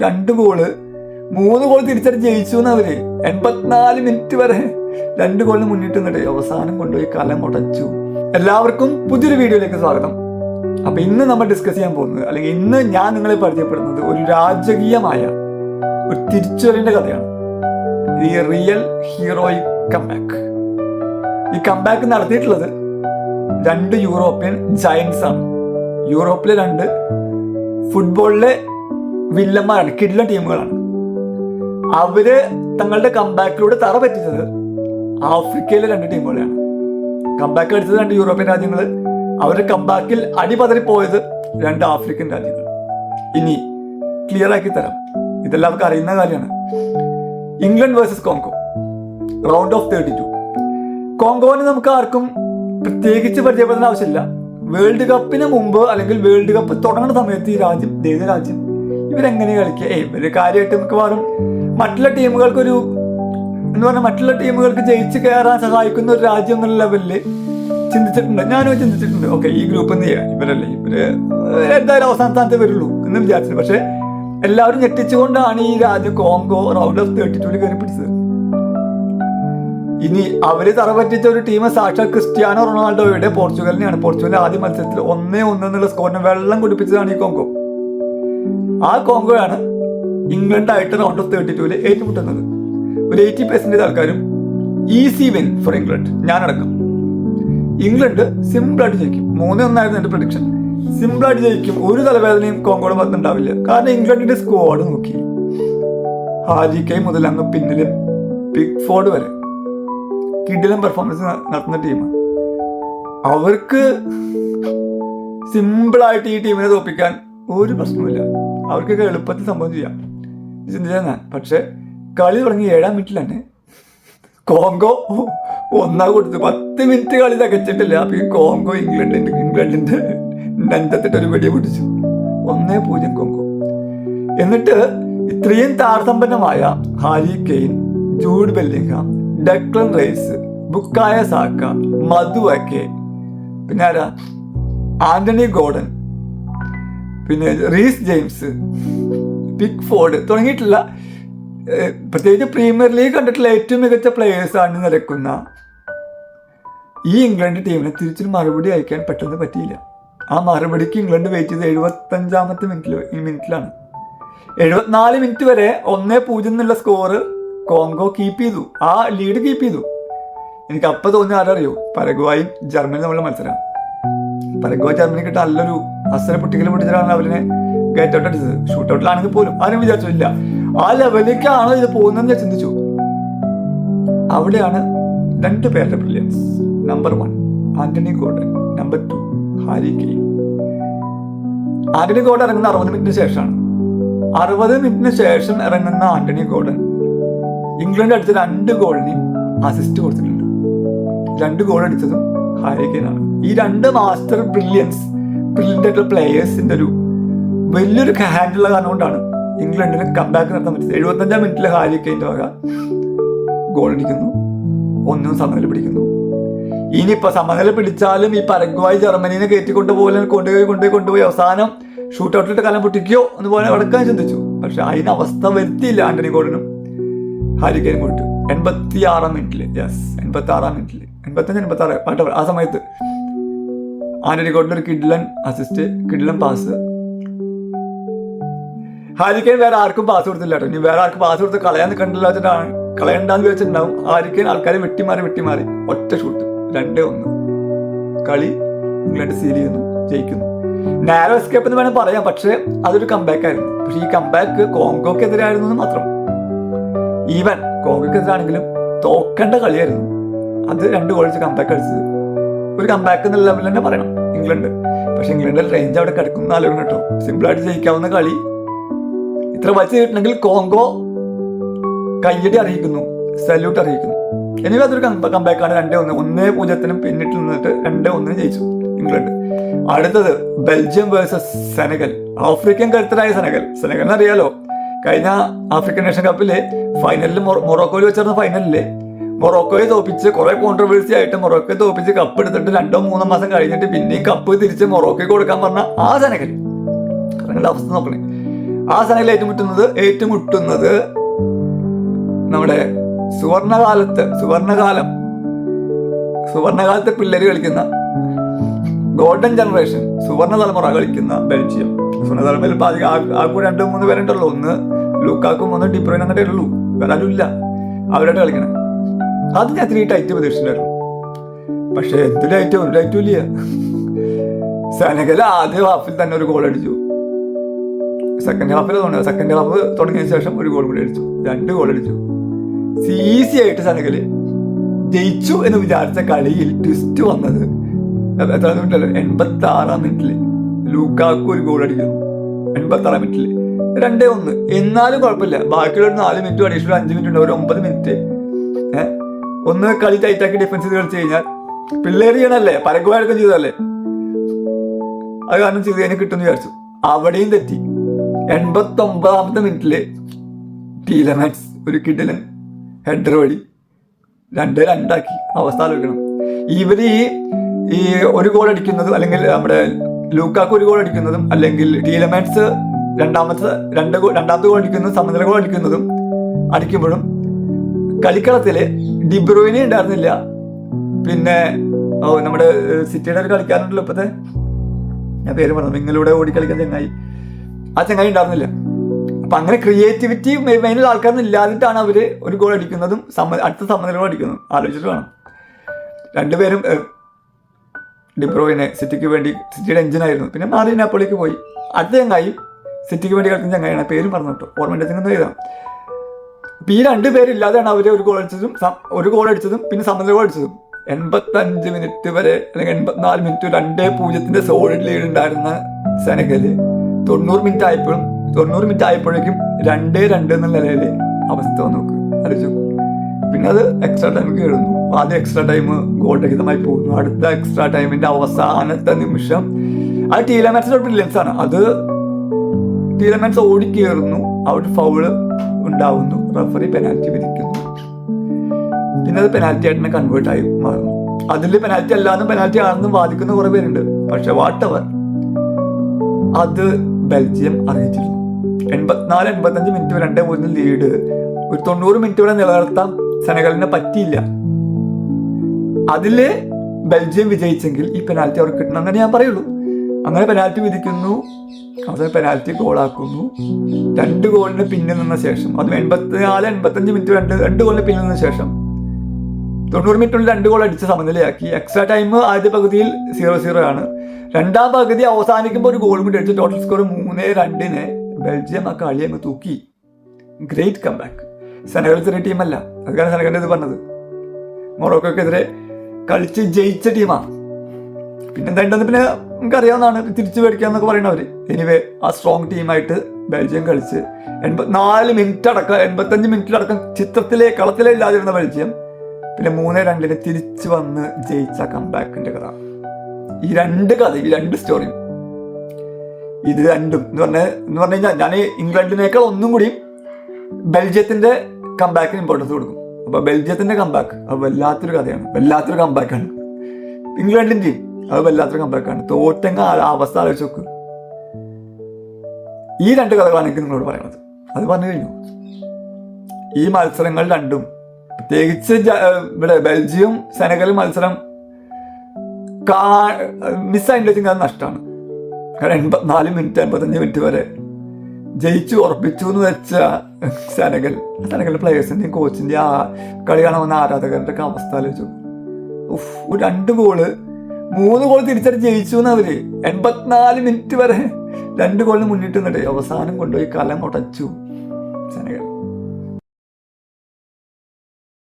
2 goal 3 goal തിരിച്ചടിച്ച് ജയിച്ചു എന്നവര് 84 minute വരെ 2 ഗോളിന് മുന്നിട്ട് നിന്നിട്ട് അവസാനം കൊണ്ടുപോയി കലം മുടച്ചു. എല്ലാവർക്കും പുതിയൊരു വീഡിയോയിലേക്ക് സ്വാഗതം. അപ്പൊ ഇന്ന് നമ്മൾ ഡിസ്കസ് ചെയ്യാൻ പോകുന്നത്, അല്ലെങ്കിൽ ഇന്ന് ഞാൻ നിങ്ങളെ പരിചയപ്പെടുന്നത് ഒരു രാജകീയമായ ഒരു തിരിച്ചുവരവിന്റെ കഥയാണ്. ഈ റിയൽ ഹീറോയിക് കംബാക്ക്. ഈ കംബാക്ക് നടത്തിയിട്ടുള്ളത് 2 യൂറോപ്യൻ ജയൻസ് ആണ്. യൂറോപ്പിലെ 2 ഫുട്ബോളിലെ വില്ലന്മാരാണ്, കിടിലൻ ടീമുകളാണ്. അവര് തങ്ങളുടെ കംബാക്കിലൂടെ തറ പറ്റിച്ചത് ആഫ്രിക്കയിലെ 2 ടീമുകളെയാണ്. കംബാക്ക് അടിച്ചത് 2 യൂറോപ്യൻ രാജ്യങ്ങൾ, അവരുടെ കംബാക്കിൽ അടിപതറിപ്പോയത് 2 ആഫ്രിക്കൻ രാജ്യങ്ങൾ. ഇനി ക്ലിയർ ആക്കി തരാം, ഇതെല്ലാവർക്കും അറിയുന്ന കാര്യമാണ്. England versus Congo, round of 32. കോങ്കോനെ നമുക്ക് ആർക്കും പ്രത്യേകിച്ച് പരിചയപ്പെടുന്ന ആവശ്യമില്ല. വേൾഡ് കപ്പിന് മുമ്പ് അല്ലെങ്കിൽ വേൾഡ് കപ്പ് തുടങ്ങുന്ന സമയത്ത് ഈ രാജ്യം, രാജ്യം ഇവരെങ്ങനെ കളിക്കുക, ഇവര് കാര്യമായിട്ട് മിക്കവാറും മറ്റുള്ള ടീമുകൾക്കൊരു എന്ന് പറഞ്ഞാൽ മറ്റുള്ള ടീമുകൾക്ക് ജയിച്ച് കയറാൻ സഹായിക്കുന്ന ഒരു രാജ്യം എന്നുള്ള ലെവലില് ചിന്തിച്ചിട്ടുണ്ട്. ഞാനും ചിന്തിച്ചിട്ടുണ്ട്, ഓക്കെ ഈ ഗ്രൂപ്പ് എന്ത് ചെയ്യാം, ഇവരല്ലേ ഇവര് എന്തായാലും അവസാന സ്ഥാനത്ത് വരുള്ളൂ എന്ന് വിചാരിച്ചത്. പക്ഷെ എല്ലാവരും ഞെട്ടിച്ചുകൊണ്ടാണ് ഈ രാജ്യം കോങ്കോ റൗണ്ട് ഓഫ് 32 കയറി പിടിച്ചത്. ഇനി അവര് തറപറ്റിച്ച ഒരു ടീം സാക്ഷാൽ ക്രിസ്ത്യാനോ റൊണാൾഡോയുടെ പോർച്ചുഗലിനെയാണ്. പോർച്ചുഗൽ ആദ്യ മത്സരത്തിൽ 1-1 എന്നുള്ള സ്കോറിന് വെള്ളം കുടിപ്പിച്ചതാണ് ഈ കോങ്കോ. ആ കോങ്കോയാണ് ഇംഗ്ലണ്ടായിട്ട് റൗണ്ട് ഓഫ് 32 ഏറ്റുമുട്ടുന്നത്. ഒരു 80% ആൾക്കാരും ഈസി വിൻ ഫോർ ഇംഗ്ലണ്ട്, ഞാനടക്കം. ഇംഗ്ലണ്ട് സിമ്പിളായിട്ട് ജയിക്കും. 3-1 എന്റെ പ്രഡിക്ഷൻ. സിമ്പിളായിട്ട് ജയിക്കും, ഒരു തലവേദനയും കോങ്കോയുടെ ഭാഗത്തുണ്ടാവില്ല. കാരണം ഇംഗ്ലണ്ടിന്റെ സ്ക്വാഡ് നോക്കി, ഹാരി കെയ്ൻ മുതൽ അങ്ങ് പിന്നില് പിക്ഫോർഡ് വരെ കിടിലൻ പെർഫോമൻസ് നടത്തുന്ന ടീമാണ്. അവർക്ക് സിമ്പിളായിട്ട് ഈ ടീമിനെ തോൽപ്പിക്കാൻ ഒരു പ്രശ്നവുമില്ല. അവർക്കൊക്കെ എളുപ്പത്തിൽ സംഭവം ചെയ്യാം, ചിന്തിച്ചാൽ ഞാൻ. പക്ഷെ കളി തുടങ്ങി 7-ാം മിനിറ്റിൽ തന്നെ കോങ്കോ 1 കൊടുത്തു. 10 മിനിറ്റ് കളി തികച്ചിട്ടില്ല. അപ്പൊ ഈ കോങ്കോ ഇംഗ്ലണ്ടിന്റെ നെഞ്ചത്തിട്ട് ഒരു വെടി പിടിച്ചു. 1-0 കോങ്കോ. എന്നിട്ട് ഇത്രയും താരസമ്പന്നമായ Harry Kane, Jude Bellingham, Declan Rice, Bukayo Saka, Madueke, പിന്നെ ആരാ, ആന്റണി ഗോർഡൻ, പിന്നെ റീസ് ജെയിംസ്, പിക്ഫോർഡ് തുടങ്ങിയിട്ടുള്ള പ്രത്യേകിച്ച് പ്രീമിയർ ലീഗ് കണ്ടിട്ടുള്ള ഏറ്റവും മികച്ച പ്ലേയേഴ്സ് ആണ് നിരക്കുന്ന ഈ ഇംഗ്ലണ്ട് ടീമിനെ തിരിച്ചൊരു മറുപടി അയക്കാൻ പെട്ടെന്ന് പറ്റിയില്ല. ആ മറുപടിക്ക് ഇംഗ്ലണ്ട് വെയിറ്റ് ചെയ്ത് 75-ാമത്തെ മിനിറ്റിലാണ്. 74 മിനിറ്റ് വരെ 1-0 എന്നുള്ള സ്കോറ് കോങ്കോ കീപ്പ് ചെയ്തു, ആ ലീഡ് കീപ്പ് ചെയ്തു. എനിക്ക് അപ്പം തോന്നി ആരറിയോ, പരഗ്വായും ജർമ്മനി തമ്മിലുള്ള മത്സരം. പരഗ്വായ് ജർമ്മനിക്കിട്ട് നല്ലൊരു അസല പൊട്ടിക്കൽ പൊട്ടിച്ചിട്ടാണ് അവരിനെ ഗേറ്റ് ഔട്ട് അടിച്ചത്. ഷൂട്ട് ഔട്ടിലാണെങ്കിൽ പോലും ആരും വിചാരിച്ചില്ല ആ ലെവലിലേക്കാണോ ഇത് പോകുന്നതെന്ന് ഞാൻ ചിന്തിച്ചു. അവിടെയാണ് 2 പേരുടെ brilliance. Number 1 Antony Gordon, number 2 Harry Kane. Antony Gordon ഇറങ്ങുന്ന 60 മിനിറ്റിന് ശേഷമാണ്. 60 മിനിറ്റിന് ശേഷം ഇറങ്ങുന്ന ആന്റണി ഗോർഡൻ ഇംഗ്ലണ്ട് അടിച്ച 2 ഗോളിന് അസിസ്റ്റ് കൊടുത്തിട്ടുണ്ട്. 2 ഗോൾ അടിച്ചതും ഹാരി കെയ്നാണ്. ഈ 2 മാസ്റ്റർ ബ്രില്യൻ്റ് ആയിട്ടുള്ള പ്ലേയേഴ്സിന്റെ ഒരു വലിയൊരു ഹാൻഡുള്ള കാരണം കൊണ്ടാണ് ഇംഗ്ലണ്ടിന് കംബാക്ക് നടത്താൻ പറ്റിയത്. 75-ാം മിനിറ്റിൽ ഹാരി കെയ്ൻ്റെ വക ഗോൾ അടിക്കുന്നു, 1 സമനില പിടിക്കുന്നു. ഇനിയിപ്പോ സമനില പിടിച്ചാലും ഈ പരഗ്വായ് ജർമ്മനിനെ കൊണ്ടുപോയി അവസാനം ഷൂട്ട് ഔട്ടിലിട്ട് കലം പൊട്ടിക്കോ എന്ന് പോലെ അടക്കാൻ ചിന്തിച്ചു. പക്ഷെ അതിന് അവസ്ഥ വരുത്തിയില്ല ആന്റണി ഗോർഡനും ഹാരി കെയ്നും കൂടിട്ട്. 86-ാം മിനിറ്റിൽ, 86-ാം മിനിറ്റിൽ 85-86 ആ സമയത്ത് ആന്റണി ഗോർഡൻ ഒരു കിഡിലൻ അസിസ്റ്റ്, കിഡിലൻ പാസ്. ഹാരി കെയ്ൻ വേറെ ആർക്കും പാസ് കൊടുത്തില്ല കേട്ടോ. ഇനി വേറെ ആർക്കും പാസ് കൊടുത്ത് കളയണ്ടെന്ന് വെച്ചിട്ടുണ്ടാവും. ഹാരി കെയ്ൻ ആൾക്കാരെ വെട്ടിമാറി ഒറ്റ ഷൂട്ട്, 2-1. കളി ഇംഗ്ലണ്ട് സീൽ ചെയ്യുന്നു, ജയിക്കുന്നു. നാരോ എസ്കേപ്പ് എന്ന് വേണം പറയാം, പക്ഷെ അതൊരു കംബാക്ക് ആയിരുന്നു. പക്ഷെ ഈ കംബാക്ക് കോങ്കോക്കെതിരായിരുന്നു എന്ന് മാത്രം. ഈവൻ കോങ്കോക്കെതിരാണെങ്കിലും തോക്കേണ്ട കളിയായിരുന്നു. അത് 2 ഗോൾ കംബാക്ക് അടിച്ചത് ഒരു കംബാക്ക് എന്നുള്ള ലെവലിൽ തന്നെ പറയണം ഇംഗ്ലണ്ട്. പക്ഷെ ഇംഗ്ലണ്ടിന്റെ റേഞ്ച് അവിടെ കിടക്കുന്ന ആലോചന കേട്ടോ. സിമ്പിളായിട്ട് ജയിക്കാവുന്ന കളി ഇത്ര വലിച്ചു കിട്ടണമെങ്കിൽ കോങ്കോ കയ്യടി അറിയിക്കുന്നു, സല്യൂട്ട് അറിയിക്കുന്നു. എനിക്ക് അതൊരു കംബാക്കാണ്. 1-0 പിന്നിട്ട് നിന്നിട്ട് 2-1 ജയിച്ചു ഇംഗ്ലണ്ട്. അടുത്തത് ബെൽജിയം വേഴ്സസ് സെനഗൽ. ആഫ്രിക്കൻ കരുത്തരായ സെനഗൽ അറിയാലോ, കഴിഞ്ഞ ആഫ്രിക്കൻ നേഷൻ കപ്പിലെ ഫൈനലിൽ മൊറോക്കോയിൽ വെച്ചിരുന്ന ഫൈനലില് മൊറോക്കോയെ തോപ്പിച്ച് കുറെ കോൺട്രവേഴ്സി ആയിട്ട് മൊറോക്കോയെ തോപ്പിച്ച് കപ്പ് എടുത്തിട്ട് 2-3 മാസം കഴിഞ്ഞിട്ട് പിന്നെയും കപ്പ് തിരിച്ച് മൊറോക്കോയ്ക്ക് കൊടുക്കാൻ പറഞ്ഞ ആ സെനഗൽ. അവസ്ഥ നോക്കണേ. ആ സെനഗൽ ഏറ്റുമുട്ടുന്നത് നമ്മുടെ സുവർണകാലത്തെ പിള്ളേര് കളിക്കുന്ന ഗോൾഡൻ ജനറേഷൻ, സുവർണ തലമുറ കളിക്കുന്ന ബെൽജിയം. സുവർണ തലമുറയിൽ ആർക്കും 2-3 പേരുണ്ടല്ലോ, ഒന്ന് ലൂക്കാക്കും ഒന്ന് ഡിബ്രോയിൻ അങ്ങോട്ടേ ഉള്ളൂ, വേറെ ആരും ഇല്ല. അവരായിട്ട് കളിക്കണേ. അത് ഞാൻ 3 ടൈറ്റ് പ്രതീക്ഷിച്ചിട്ടുണ്ടായിരുന്നു. പക്ഷെ എന്ത് ഒരു ലൈറ്റും ഇല്ല. സെനഗൽ ആദ്യ ഹാഫിൽ തന്നെ ഒരു ഗോൾ അടിച്ചു. സെക്കൻഡ് ഹാഫ് തുടങ്ങിയ ശേഷം ഒരു ഗോൾ കൂടി അടിച്ചു, 2 ഗോൾ അടിച്ചു. ഈസി ആയിട്ട് സെനഗൽ ജയിച്ചു എന്ന് വിചാരിച്ച കളിയിൽ ട്വിസ്റ്റ് വന്നത് എത്ര മിനിറ്റല്ലോ, 86 മിനിറ്റില് ലൂക്കാക്കു ഒരു ഗോൾ അടിക്കുന്നു. 86 മിനിറ്റില് 2-1. എന്നാലും കുഴപ്പമില്ല, ബാക്കിയുള്ള 4 മിനിറ്റ് അഡീഷണൽ 5 മിനിറ്റ് ഉണ്ട്, ഒരു 9 മിനിറ്റ് ഒന്ന് കളി ടൈറ്റാക്കി ഡിഫൻസ് കളിച്ചു കഴിഞ്ഞാൽ പിള്ളേർ ചെയ്യണല്ലേ, പരക്കുവാഴക്കം ചെയ്തതല്ലേ, അത് കാരണം ചെയ്ത് കഴിഞ്ഞാൽ കിട്ടുമെന്ന് വിചാരിച്ചു. അവിടെയും തെറ്റി. 89 മിനിറ്റില് ടീലമാൻസ് ഒരു കിടിലൻ ഹെഡർ വഴി 2-2 അവസ്ഥ ആലോചിക്കണം. ഇവര് ഈ ഒരു ഗോൾ അടിക്കുന്നതും, അല്ലെങ്കിൽ നമ്മുടെ ലൂക്കാക്ക് ഒരു ഗോൾ അടിക്കുന്നതും, അല്ലെങ്കിൽ ടീലമാൻസ് രണ്ടാമത്തെ ഗോൾ അടിക്കുന്നതും, സമനില ഗോൾ അടിക്കുമ്പോഴും കളിക്കളത്തില് ഡിബ്രോയിനെ ഉണ്ടായിരുന്നില്ല. പിന്നെ നമ്മുടെ സിറ്റിയുടെ ഒരു കളിക്കാരുണ്ടല്ലോ ഇപ്പത്തെ, ഞാൻ പേര് പറഞ്ഞു, നിങ്ങളിവിടെ ഓടിക്കളിക്കാൻ ചങ്ങായി, ആ ചങ്ങായി ഉണ്ടായിരുന്നില്ല. അപ്പൊ അങ്ങനെ ക്രിയേറ്റിവിറ്റി മെയിനിൽ ആൾക്കാരൊന്നും ഇല്ലാതിട്ടാണ് അവര് ഒരു ഗോൾ അടിക്കുന്നതും അടുത്ത സമനില ഗോൾ അടിക്കുന്നതും. ആലോചിച്ചിട്ട് വേണം. 2 പേരും ഡിബ്രോയിനെ സിറ്റിക്ക് വേണ്ടി, സിറ്റിയുടെ എഞ്ചിനായിരുന്നു. പിന്നെ മാറി നാപ്പോളിക്ക് പോയി. അടുത്ത ചങ്ങായി സിറ്റിക്ക് വേണ്ടി കളിക്കുന്ന ചങ്ങായിയാണ്, പേരും പറഞ്ഞു കേട്ടോ, ഓർമ്മ എഴുതാം. അപ്പൊ ഈ 2 പേരില്ലാതെയാണ് അവര് ഒരു ഗോൾ അടിച്ചതും പിന്നെ സമനില ഗോൾ അടിച്ചതും. 85 മിനിറ്റ് വരെ, അല്ലെങ്കിൽ 84 മിനിറ്റ് 2-0 സോളിഡ് ലീഡ് ഉണ്ടായിരുന്ന സെനഗല് 90 മിനിറ്റ് ആയപ്പോഴേക്കും 2-2 എന്നുള്ള നിലയില് അവസ്ഥ നോക്ക്, ആലോചിച്ചു. പിന്നെ അത് എക്സ്ട്രാ ടൈമിൽ കയറുന്നു. ആദ്യം എക്സ്ട്രാ ടൈം ഗോൾ രഹിതമായി പോകുന്നു. അടുത്ത എക്സ്ട്രാ ടൈമിന്റെ അവസാനത്തെ നിമിഷം അത് ടീലമാൻസിന്റെ ബ്രില്യൻസ് ആണ്. അത് ടീലമാൻസ് ഓടിക്കേറുന്നു, അവിടെ ഫൗള് ഉണ്ടാവുന്നു, റഫറി പെനാൽറ്റി വിധിക്കുന്നു. പിന്നെ അത് പെനാൽറ്റി ആയിട്ട് കൺവേർട്ട് ആയി മാറുന്നു. അതിൽ പെനാൽറ്റി അല്ലാന്നും പെനാൽറ്റി ആണെന്നും വാദിക്കുന്ന കുറെ പേരുണ്ട്. പക്ഷെ വാട്ടവർ, അത് ബെൽജിയം അറിയിച്ചിരുന്നു. 84-85 മിനിറ്റ് 2-3 ലീഡ് ഒരു 90 മിനിറ്റ് വരെ നിലനിർത്താൻ സെനഗലിനെ പറ്റിയില്ല. അതില് ബെൽജിയം വിജയിച്ചെങ്കിൽ ഈ പെനാൽറ്റി അവർക്ക് കിട്ടണം എന്നേ ഞാൻ പറയുള്ളൂ. അങ്ങനെ പെനാൽറ്റി വിധിക്കുന്നു, അവസാനം പെനാൽറ്റി ഗോളാക്കുന്നു. 2 ഗോളിന് പിന്നിൽ നിന്ന ശേഷം, അതും 84-85 മിനിറ്റ് 2 ഗോളിന് പിന്നിൽ നിന്ന ശേഷം 90 മിനിറ്റിനുള്ളിൽ 2 ഗോൾ അടിച്ച് സമനിലയാക്കി. എക്സ്ട്രാ ടൈം ആദ്യ പകുതിയിൽ 0-0 ആണ്. രണ്ടാം പകുതി അവസാനിക്കുമ്പോൾ ഒരു ഗോൾ കൂടി അടിച്ച് ടോട്ടൽ സ്കോർ 3-2 ബെൽജിയം ആ കളി അങ്ങ് തൂക്കി. Great comeback. സെനഗൽ ചെറിയ ടീമല്ല, അതുകാണ് സെനഗലിന്റെ ഇത് പറഞ്ഞത്. മൊറോക്കോക്കെതിരെ കളിച്ച് ജയിച്ച ടീമാണ്. പിന്നെന്താ ഉണ്ടെന്ന് പിന്നെ നമുക്കറിയാവുന്നതാണ്, തിരിച്ചു മേടിക്കാന്നൊക്കെ പറയുന്നവര്. എനിവേ ആ സ്ട്രോങ് ടീമായിട്ട് ബെൽജിയം കളിച്ച് 84 മിനിറ്റ് അടക്കം 85 മിനിറ്റിലടക്കം കളത്തിലേ ഇല്ലാതിരുന്ന ബെൽജിയം പിന്നെ 3-2 തിരിച്ചു വന്ന് ജയിച്ച കംബാക്കിന്റെ കഥ. ഈ 2 സ്റ്റോറിയും ഇത് രണ്ടും എന്ന് പറഞ്ഞു കഴിഞ്ഞാൽ ഞാൻ ഇംഗ്ലണ്ടിനേക്കാൾ ഒന്നും കൂടി ബെൽജിയത്തിന്റെ കംബാക്കിന് ഇമ്പോർട്ടൻസ് കൊടുക്കും. അപ്പൊ ബെൽജിയത്തിന്റെ കംബാക്ക് അത് വല്ലാത്തൊരു കഥയാണ്, വല്ലാത്തൊരു കംബാക്കാണ്. ഇംഗ്ലണ്ടിന്റെയും അത് വല്ലാത്തൊരു കംബാക്കാണ്. തോറ്റങ്ങ അവസ്ഥ ആലോചിച്ച് നോക്ക്. ഈ 2 കഥകളാണ് എനിക്ക് നിങ്ങളോട് പറയുന്നത്. അത് പറഞ്ഞു കഴിഞ്ഞു. ഈ മത്സരങ്ങൾ രണ്ടും, പ്രത്യേകിച്ച് ഇവിടെ ബെൽജിയം സെനഗൽ മത്സരം മിസ്സായിട്ടുണ്ടെങ്കിൽ അത് നഷ്ടമാണ്. കാരണം 84 മിനിറ്റ് 85 മിനിറ്റ് വരെ ജയിച്ചു ഉറപ്പിച്ചു എന്ന് വെച്ച സെനഗൽ പ്ലേയേഴ്സിന്റെയും കോച്ചിന്റെയും ആ കളി കാണാൻ വന്ന ആരാധകരുടെ ഒക്കെ അവസ്ഥ ആലോചിച്ചു. 2 ഗോള് 3 ഗോൾ തിരിച്ചടിച്ച് ജയിച്ചു എന്നവര്. 84 മിനിറ്റ് വരെ 2 ഗോളിന് മുന്നിട്ട് നിന്നിട്ട് അവസാനം കൊണ്ടുപോയി കലം ഉടച്ചു സെനഗൽ.